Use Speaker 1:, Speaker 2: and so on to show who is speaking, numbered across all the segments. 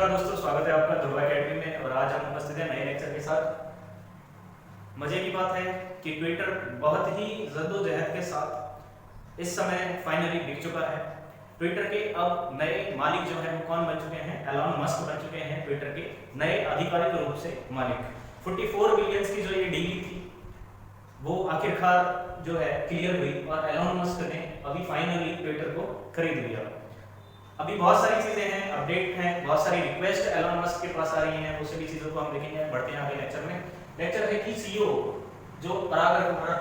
Speaker 1: नमस्कार दोस्तों, स्वागत है आपका ध्रुव एकेडमी में। और आज हम उपस्थित हैं नए लेक्चर के साथ। मजे की बात है कि ट्विटर बहुत ही जद्दोजहद के साथ इस समय फाइनली बिक चुका है। ट्विटर के अब नए मालिक जो हैं वो कौन बन चुके हैं? एलन मस्क बन चुके हैं ट्विटर के नए आधिकारिक रूप से मालिक। 44 बिलियंस की जो ये डील थी वो आखिरकार जो है क्लियर हुई और एलन मस्क ने अभी फाइनली ट्विटर को खरीद लिया। अभी बहुत सारी चीजें हैं, अपडेट हैं, बहुत सारी रिक्वेस्ट एलन मस्क के पास आ रही हैं, वो सभी चीजों को हम देखेंगे। बढ़ते हैं आगे लेक्चर में। लेक्चर है कि सीईओ जो पराग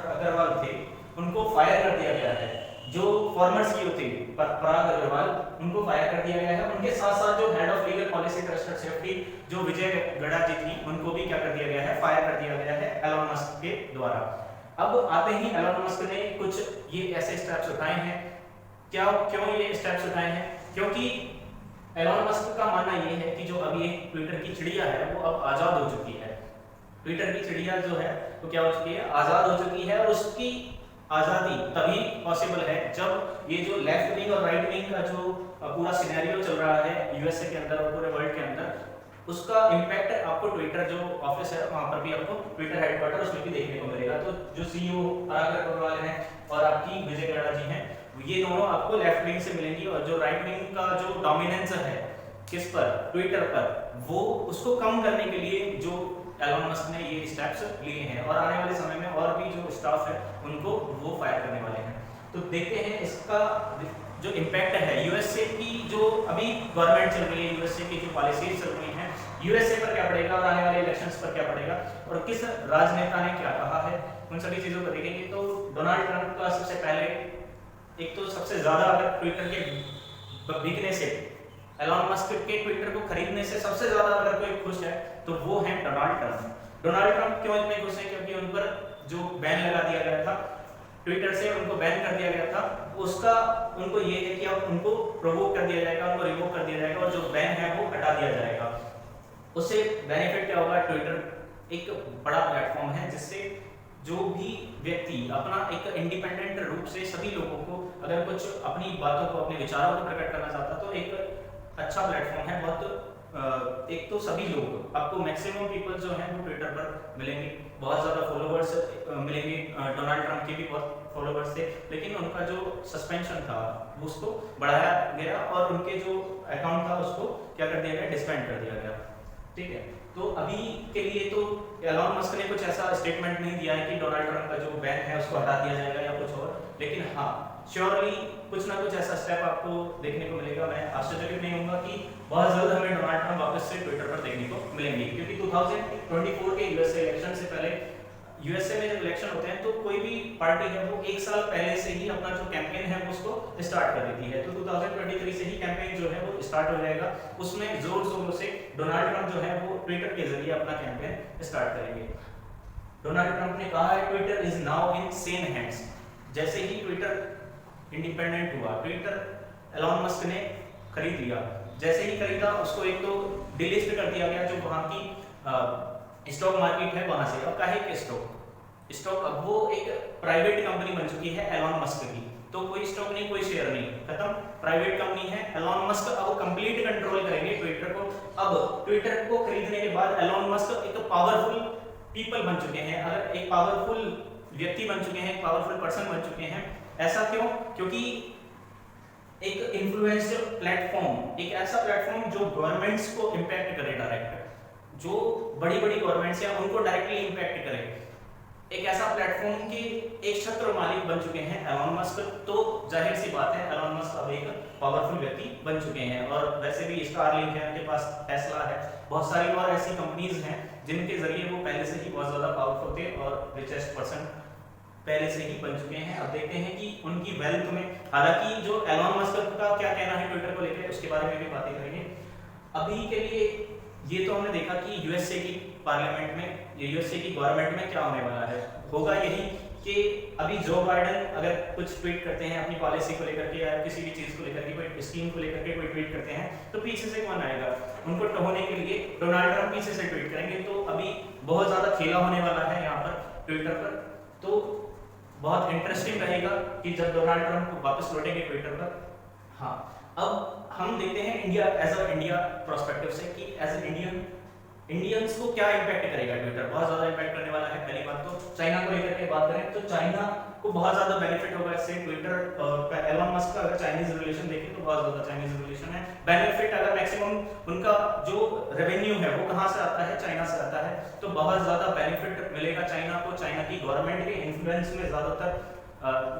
Speaker 1: अग्रवाल थे उनको फायर कर दिया गया है। जो फॉर्मर सीईओ थे पराग अग्रवाल, उनको फायर कर दिया गया है। उनके साथ साथ जो head of legal policy trust and safety जो विजय गड़ा जी थी, उनको भी क्या कर दिया गया है? फायर कर दिया गया है एलन मस्क के द्वारा। अब आते ही एलन मस्क ने कुछ ये ऐसे स्टेप्स उठाए हैं। क्यों ये स्टेप्स उठाए हैं? क्योंकि एलन मस्क का मानना ये है कि जो अभी एक ट्विटर की चिड़िया है वो अब आजाद हो चुकी है। ट्विटर की चिड़िया जो है वो क्या हो चुकी है? आजाद हो चुकी है। और उसकी आजादी तभी पॉसिबल है जब ये जो लेफ्ट विंग और राइट विंग का जो पूरा सिनेरियो चल रहा है यूएसए के अंदर और पूरे वर्ल्ड के अंदर, उसका इम्पैक्ट आपको ट्विटर जो ऑफिस है वहां पर भी आपको ट्विटर हेडक्वार्टर उसमें भी देखने को मिलेगा। तो जो सीईओ पराग अग्रवाल हैं और आपकी विजय गड़ा जी हैं, ये दोनों आपको लेफ्ट विंग से मिलेंगी। और जो राइट विंग का जो डोमिनेंस है किस पर? ट्विटर पर, वो उसको कम करने के लिए जो एलन मस्क ने ये स्टेप्स लिए हैं और आने वाले समय में और भी जो स्टाफ है उनको वो फायर करने वाले हैं। तो देखते हैं इसका जो इम्पैक्ट है यूएसए की जो अभी गवर्नमेंट चल रही है, यूएसए की जो पॉलिसीज चल रही हैं, यूएसए पर क्या पड़ेगा और आने वाले इलेक्शंस पर क्या पड़ेगा और किस राजनेता ने क्या कहा है, उन सभी चीजों को देखेंगे। तो डोनाल्ड ट्रंप का सबसे पहले एक तो सबसे ज्यादा अगर ट्विटर के बिकने से, एलन मस्क के ट्विटर को खरीदने से सबसे ज्यादा अगर कोई खुश है तो वो है डोनाल्ड ट्रंप। डोनाल्ड ट्रंप क्यों इतने खुश है? क्योंकि उन पर जो बैन लगा दिया गया था ट्विटर से, उनको बैन कर दिया गया था, उसका उनको ये है कि अब उनको प्रोवोक कर दिया जाएगा, उनको रिवोक कर दिया जाएगा और जो बैन है वो हटा दिया जाएगा। उससे बेनिफिट क्या होगा? ट्विटर एक बड़ा प्लेटफॉर्म है जिससे जो भी व्यक्ति अपना एक इंडिपेंडेंट रूप से सभी लोगों को अगर कुछ अपनी बातों को, अपने विचारों को प्रकट करना चाहता तो एक अच्छा प्लेटफॉर्म है। बहुत एक तो सभी लोग आपको मैक्सिमम पीपल जो हैं वो ट्विटर पर मिलेंगे, बहुत ज़्यादा फॉलोवर्स मिलेंगे। डोनाल्ड ट्रंप के भी बहुत फॉलोवर्स थे, लेकिन उनका जो सस्पेंशन था उसको बढ़ाया गया और उनके जो अकाउंट था उसको क्या कर दिया गया? डिसबैंड कर दिया गया। ठीक है, तो अभी के लिए तो एलन मस्क ने कुछ ऐसा स्टेटमेंट नहीं दिया है कि डोनाल्ड ट्रंप का जो बैन है उसको हटा दिया जाएगा या कुछ और, लेकिन हाँ श्योरली कुछ ना कुछ ऐसा स्टेप आपको देखने को मिलेगा। मैं आश्चर्यचकित नहीं होऊंगा कि बहुत जल्द हमें डोनाल्ड ट्रंप वापस से ट्विटर पर देखने को मिलेंगे, क्योंकि 2024 के यूएसए इलेक्शन से पहले, यूएसए में जब इलेक्शन होते हैं तो कोई भी पार्टी है वो एक साल पहले से ही अपना जो कैंपेन है उसको स्टार्ट कर देती है। तो 2023 से ही कैंपेन जो है वो स्टार्ट हो जाएगा। उसमें जोर शोरों से डोनाल्ड ट्रंप जो है वो ट्विटर के जरिए अपना कैंपेन स्टार्ट करेंगे। डोनाल्ड ट्रंप ने कहा है Twitter is now in Sen hands. जैसे ही ट्विटर इंडिपेंडेंट हुआ, ट्विटर एलन मस्क ने खरीद लिया। जैसे ही खरीदा उसको एक तो डिलिस्ट कर दिया गया जो वहां की स्टॉक मार्केट है वहां से। अब काहे के स्टॉक अब वो एक प्राइवेट कंपनी बन चुकी है एलन मस्क की, तो कोई स्टॉक नहीं, कोई शेयर नहीं, खत्म, प्राइवेट कंपनी है। एलन मस्क अब कंप्लीट कंट्रोल करेंगे ट्विटर को। अब ट्विटर को खरीदने के बाद एलन मस्क एक पावरफुल पीपल बन चुके हैं, अगर एक पावरफुल व्यक्ति बन चुके हैं, एक पावरफुल पर्सन बन चुके हैं। ऐसा क्यों? क्योंकि एक इन्फ्लुएंसर प्लेटफॉर्म, एक ऐसा प्लेटफॉर्म जो गवर्नमेंट्स को इंपैक्ट करे डायरेक्ट, जो बड़ी बड़ी गवर्नमेंट्स हैं उनको डायरेक्टली इंपैक्ट करे, एक ऐसा प्लेटफॉर्म के एक छत्र मालिक बन चुके हैं एलन मस्क। तो जाहिर सी बात है एलन मस्क अब एक पावरफुल व्यक्ति बन चुके हैं। और वैसे भी स्टारलिंक है, उनके पास टेस्ला है, बहुत सारी और ऐसी कंपनीज हैं जिनके जरिए वो पहले से ही बहुत ज्यादा पावरफुल थे और रिचेस्ट पर्सन पहले से ही बन चुके हैं। अब देखते हैं कि उनकी वेल्थ में, हालांकि जो एलन मस्क का क्या कहना है ट्विटर को लेकर उसके बारे में भी बातें करेंगे। अभी के लिए ये तो हमने देखा कि यूएसए की पार्लियामेंट में, यूएसए की गवर्नमेंट में क्या होने वाला है, होगा यही कि अभी जो बाइडेन अगर कुछ ट्वीट करते हैं अपनी पॉलिसी को लेकर के या किसी भी चीज को लेकर के, कोई स्कीम को लेकर के कोई ट्वीट करते हैं, तो पीछे से कौन आएगा? उनको टहोने के लिए डोनाल्ड ट्रंप पीछे से ट्वीट करेंगे। तो अभी बहुत ज्यादा खेला होने वाला है यहाँ पर ट्विटर पर। तो बहुत इंटरेस्टिंग रहेगा कि जब डोनाल्ड ट्रंप वापस लौटेंगे ट्विटर पर। हाँ, अब हम देखते हैं India as a India perspective से कि एज ए इंडियंस को क्या इम्पैक्ट करेगा ट्विटर। बहुत ज्यादा इम्पैक्ट करने वाला है। पहली बात तो चाइना को लेकर के बात करें तो चाइना को बहुत ज्यादा बेनिफिट होगा इससे। ट्विटर एलन मस्क का अगर चाइनीज रिलेशन देखें तो बहुत ज्यादा चाइनीज रिलेशन है। बेनिफिट अगर मैक्सिमम उनका जो रेवेन्यू है वो कहां से आता है, चाइना से आता है, तो बहुत ज्यादा बेनिफिट मिलेगा चाइना को। चाइना की गवर्नमेंट के इन्फ्लुएंस में ज्यादातर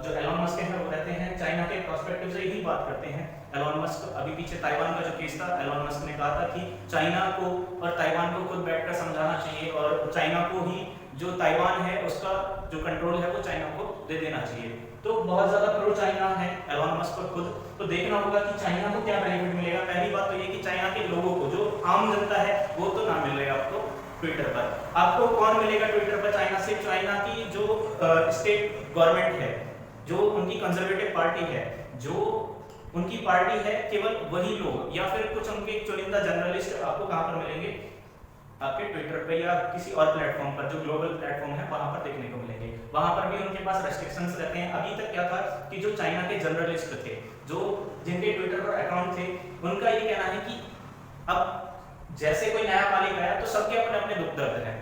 Speaker 1: जो एलन मस्क हैं वो रहते हैं। चाइना के पर्सपेक्टिव से ही बात करते हैं। एलन मस्क अभी पीछे ताइवान का जो केस था, एलन मस्क ने कहा था कि चाइना को और ताइवान को खुद बैठकर समझाना चाहिए और चाइना को ही जो ताइवान है उसका जो कंट्रोल है वो चाइना को दे देना चाहिए। तो बहुत ज्यादा प्रो चाइना है एलन मस्क को खुद। तो देखना होगा कि चाइना को क्या बेनिफिट मिलेगा। पहली बात तो ये कि चाइना के लोगों को, जो आम जनता है, वो तो ना मिलेगा आपको ट्विटर पर। आपको कौन मिलेगा ट्विटर पर चाइना से? चाइना की जो स्टेट गवर्नमेंट है, जो उनकी कंजर्वेटिव पार्टी है, जो उनकी पार्टी है, केवल वही लोग या फिर कुछ उनके चुनिंदा जर्नलिस्ट आपको कहां पर मिलेंगे? आपके ट्विटर पे या किसी और प्लेटफॉर्म पर, जो ग्लोबल प्लेटफॉर्म है वहां पर देखने को मिलेंगे। वहां पर भी उनके पास रेस्ट्रिक्शंस रहते हैं। अभी तक क्या था कि जो चाइना के जर्नलिस्ट थे, जो जिनके ट्विटर पर अकाउंट थे, उनका ये कहना है कि अब जैसे कोई नया मालिक आया तो सबके अपने अपने दुख दर्द हैं,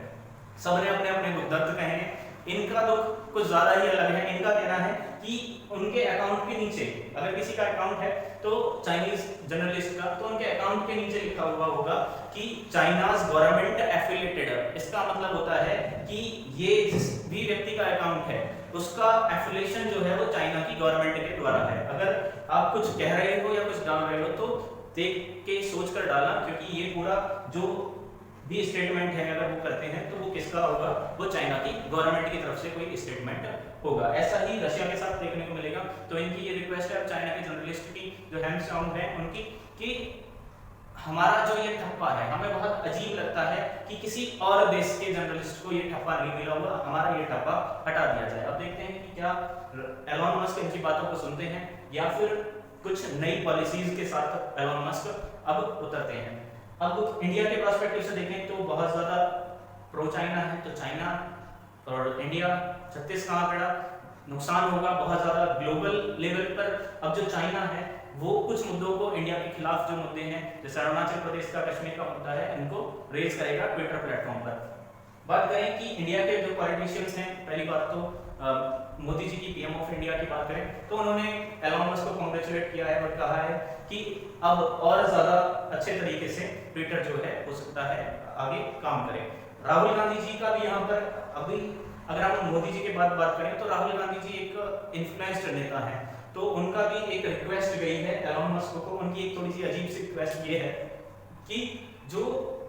Speaker 1: सबने अपने अपने दुख दर्द कहे हैं। इनका दुख कुछ ज्यादा ही अलग है। इनका कहना है कि उनके अकाउंट के नीचे, अगर किसी का अकाउंट है तो चाइनीज जर्नलिस्ट का, तो उनके अकाउंट के नीचे लिखा हुआ होगा कि चाइनाज गवर्नमेंट एफिलिएटेड। इसका मतलब होता है कि ये जिस भी व्यक्ति का अकाउंट है उसका एफिलिएशन जो है वो चाइना की गवर्नमेंट के द्वारा है। अगर आप कुछ कह रहे हो या कुछ डाल रहे हो तो देख के सोच कर डालना, क्योंकि ये पूरा जो भी स्टेटमेंट है अगर वो करते हैं तो वो किसका होगा? वो चाइना की गवर्नमेंट की तरफ से कोई स्टेटमेंट होगा। ऐसा ही रशिया के साथ देखने को मिलेगा। तो इनकी ये रिक्वेस्ट है चाइना के जर्नलिस्ट की, जो हैंड्स डाउन है उनकी, कि हमारा जो ये ठप्पा है, हमें बहुत अजीब लगता है कि किसी और देश के जर्नलिस्ट को ये ठप्पा नहीं मिला हुआ, हमारा ये ठप्पा हटा दिया जाए। अब देखते हैं कि क्या एलन मस्क इनकी बातों को सुनते हैं या फिर कुछ नई पॉलिसीज के साथ एलन मस्क अब उतरते हैं। अब इंडिया के पर्सपेक्टिव से देखें तो बहुत ज्यादा प्रो चाइना है। तो चाइना और इंडिया 36 का आंकड़ा नुकसान होगा बहुत ज्यादा ग्लोबल लेवल पर। अब जो चाइना है वो कुछ मुद्दों को, इंडिया के खिलाफ जो मुद्दे हैं, जैसे अरुणाचल प्रदेश का, कश्मीर का मुद्दा है, इनको रेज करेगा ट्विटर प्लेटफॉर्म पर। बात करें कि इंडिया के जो पॉलिटिशियंस हैं, पहली बात तो मोदी जी की पीएम ऑफ इंडिया की बात करें तो उन्होंने एलन मस्क को कांग्रेचुलेट किया है और कहा है कि अब और ज्यादा अच्छे तरीके से ट्विटर जो है हो सकता है आगे काम करे। राहुल गांधी जी का भी यहाँ पर, अभी अगर हम मोदी जी के बाद बात करें तो राहुल गांधी जी एक इन्फ्लुएंस्ड नेता है, तो उनका भी एक रिक्वेस्ट गई है एलन मस्क को। उनकी एक थोड़ी सी अजीब सी रिक्वेस्ट ये है कि जो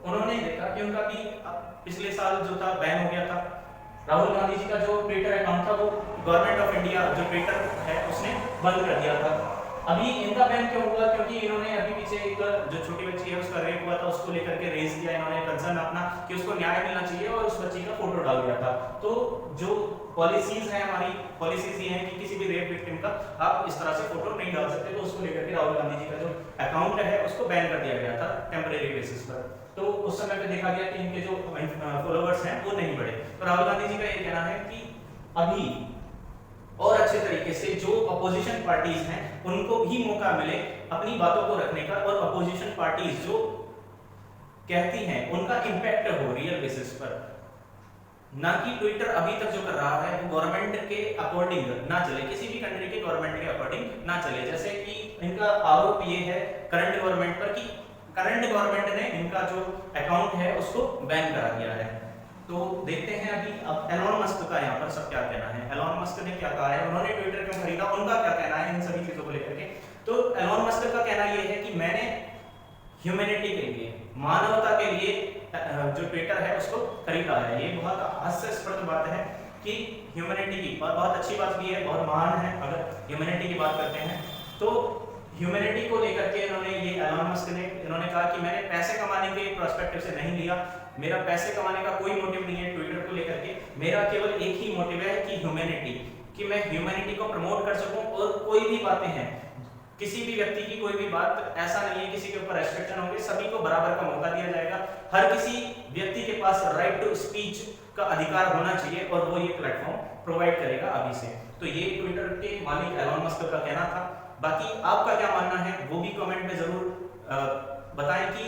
Speaker 1: उन्होंने देखा कि उनका भी पिछले साल जो था बैन हो गया था, राहुल गांधी जी का जो ट्विटर अकाउंट था वो गवर्नमेंट ऑफ इंडिया जो ट्विटर है उसने बंद कर दिया था। अभी इनका बैन क्यों हुआ? क्योंकि इन्होंने अभी पीछे एक जो छोटी बच्ची है उसका रेप हुआ था, उसको लेकर के रेज किया इन्होंने कंसर्न अपना कि उसको न्याय मिलना चाहिए और उस बच्ची का फोटो डाल दिया था। तो जो पॉलिसीज है, हमारी पॉलिसीज ये है कि किसी भी रेप विक्टिम का आप इस तरह से फोटो नहीं डाल सकते। तो उसको लेकर के राहुल गांधी जी का जो अकाउंट है उसको बैन कर दिया गया था टेम्परेरी बेसिस पर। तो उस समय पे देखा गया कि इनके जो फॉलोअर्स हैं वो नहीं बढ़े। तो राहुल गांधी जी का ये कहना है कि अभी और अच्छे तरीके से जो अपोजिशन पार्टीज हैं उनको भी मौका मिले अपनी बातों को रखने का, और अपोजिशन पार्टीज जो कहती हैं उनका इंपैक्ट हो रियल बेसिस पर, ना कि ट्विटर अभी तक जो कर रहा है वो गवर्नमेंट के अकॉर्डिंग ना चले, किसी भी कंट्री के गवर्नमेंट के अकॉर्डिंग ना चले। जैसे कि इनका आरोप ये है करंट गवर्नमेंट पर कि करंट गवर्नमेंट ने इनका जो अकाउंट है उसको बैन करा दिया है। तो देखते हैं अभी अब एलन मस्क का यहाँ पर सब क्या कहना है। एलन मस्क ने क्या कहा है, उन्होंने ट्विटर क्यों खरीदा, उनका क्या कहना है इन सभी चीजों को लेकर के। तो एलन मस्क का कहना ये है कि मैंने ह्यूमैनिटी के लिए, मानवता के लिए जो ट्विटर है उसको खरीदा है। ये बहुत हास्यास्पद बात है कि ह्यूमैनिटी की, और बहुत अच्छी बात भी है, बहुत महान है अगर ह्यूमैनिटी की बात करते हैं। तो ह्यूमैनिटी को लेकर के इन्होंने ये एलन मस्क ने इन्होंने कहा कि मैंने पैसे कमाने के पर्सपेक्टिव से नहीं लिया, मेरा पैसे कमाने का कोई मोटिव नहीं है ट्विटर को लेकर के, मेरा केवल एक ही मोटिव है कि ह्यूमैनिटी, कि मैं ह्यूमैनिटी को प्रमोट कर सकूं। और कोई भी बातें हैं, किसी भी व्यक्ति की कोई भी बात, ऐसा नहीं है किसी के ऊपर रेस्ट्रिक्शन होंगे, सभी को बराबर का मौका दिया जाएगा। हर किसी व्यक्ति के पास राइट टू स्पीच का अधिकार होना चाहिए और वो ये प्लेटफॉर्म प्रोवाइड करेगा अभी से। तो ये ट्विटर के मालिक एलन मस्क का कहना था। बाकी आपका क्या मानना है वो भी कमेंट में जरूर बताएं कि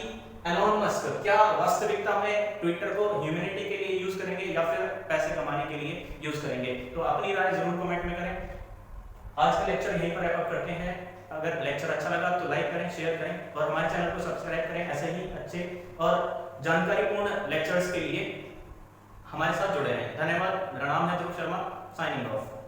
Speaker 1: एलोन मस्क क्या वास्तविकता में ट्विटर को ह्यूमैनिटी के लिए यूज करेंगे या फिर पैसे कमाने के लिए यूज करेंगे। तो अपनी राय जरूर कमेंट में करें। आज का लेक्चर यहीं पर रैप अप करते हैं। अगर लेक्चर अच्छा लगा तो लाइक करें, शेयर करें और हमारे चैनल को सब्सक्राइब करें। ऐसे ही अच्छे और जानकारीपूर्ण लेक्चर्स के लिए हमारे साथ जुड़े रहें। धन्यवाद। मेरा नाम है ध्रुव शर्मा, साइनिंग ऑफ।